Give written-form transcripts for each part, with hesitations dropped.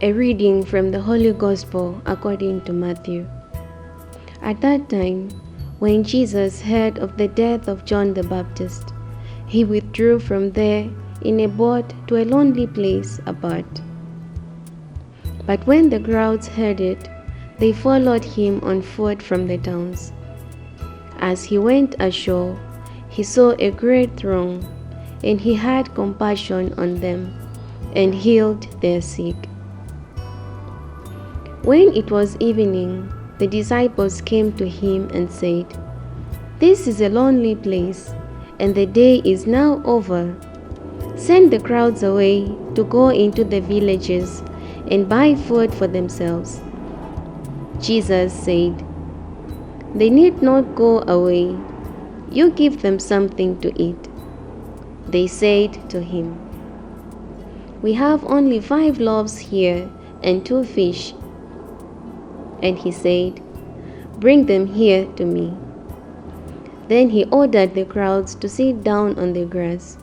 A reading from the Holy Gospel according to Matthew. At that time, when Jesus heard of the death of John the Baptist, he withdrew from there in a boat to a lonely place apart. But when the crowds heard it, they followed him on foot from the towns. As he went ashore, he saw a great throng, and he had compassion on them, and healed their sick. When it was evening, the disciples came to him and said, "This is a lonely place, and the day is now over. Send the crowds away to go into the villages and buy food for themselves." Jesus said, "They need not go away. You give them something to eat." They said to him, "We have only 5 loaves here and 2 fish." And he said, "Bring them here to me." Then he ordered the crowds to sit down on the grass,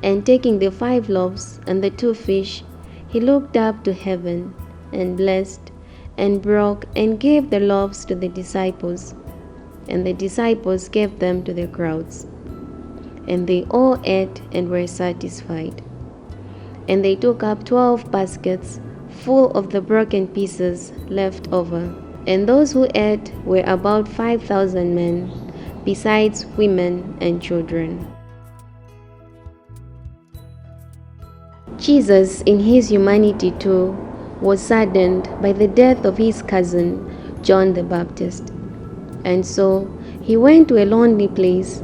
and taking the 5 loaves and the 2 fish, he looked up to heaven and blessed and broke and gave the loaves to the disciples, and the disciples gave them to the crowds. And they all ate and were satisfied. And they took up 12 baskets full of the broken pieces left over. And those who ate were about 5,000 men, besides women and children. Jesus, in his humanity too, was saddened by the death of his cousin, John the Baptist. And so he went to a lonely place,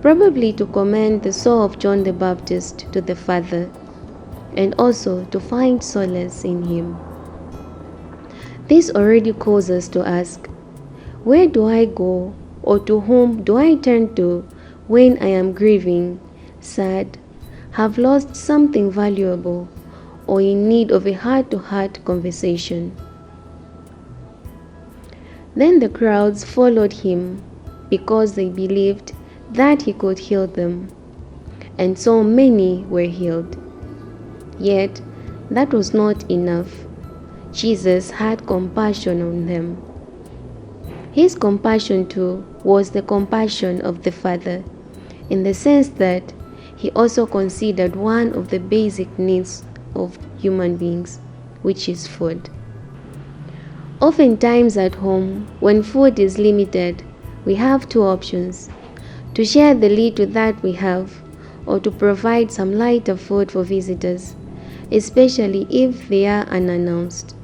probably to commend the soul of John the Baptist to the Father, and also to find solace in him. This already calls us to ask, where do I go, or to whom do I turn to when I am grieving, sad, have lost something valuable, or in need of a heart-to-heart conversation? Then the crowds followed him because they believed that he could heal them, and so many were healed. Yet that was not enough. Jesus had compassion on them. His compassion too was the compassion of the Father, in the sense that he also considered one of the basic needs of human beings, which is food. Oftentimes at home, when food is limited, we have 2 options: to share the little that we have, or to provide some lighter food for visitors, especially if they are unannounced.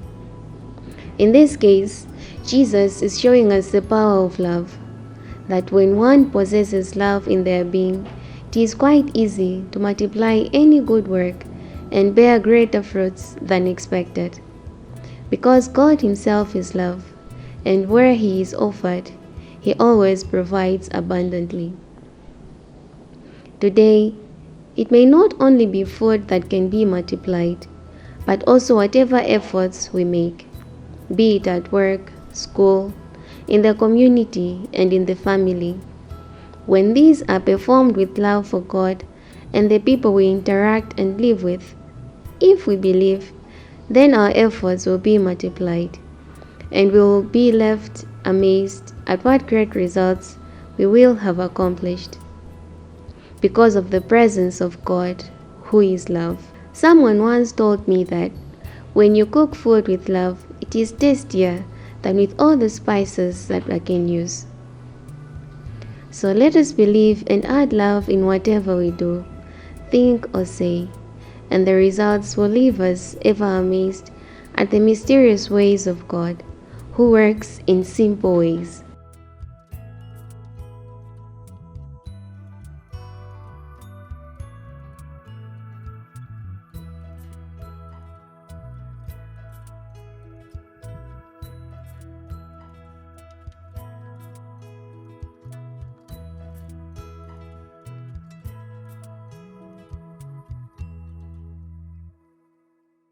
In this case, Jesus is showing us the power of love, that when one possesses love in their being, it is quite easy to multiply any good work and bear greater fruits than expected. Because God himself is love, and where he is offered, he always provides abundantly. Today, it may not only be food that can be multiplied, but also whatever efforts we make, be it at work, school, in the community, and in the family. When these are performed with love for God and the people we interact and live with, if we believe, then our efforts will be multiplied, and we will be left amazed at what great results we will have accomplished, because of the presence of God, who is love. Someone once told me that when you cook food with love, it is tastier than with all the spices that I can use. So let us believe and add love in whatever we do, think or say, and the results will leave us ever amazed at the mysterious ways of God, who works in simple ways.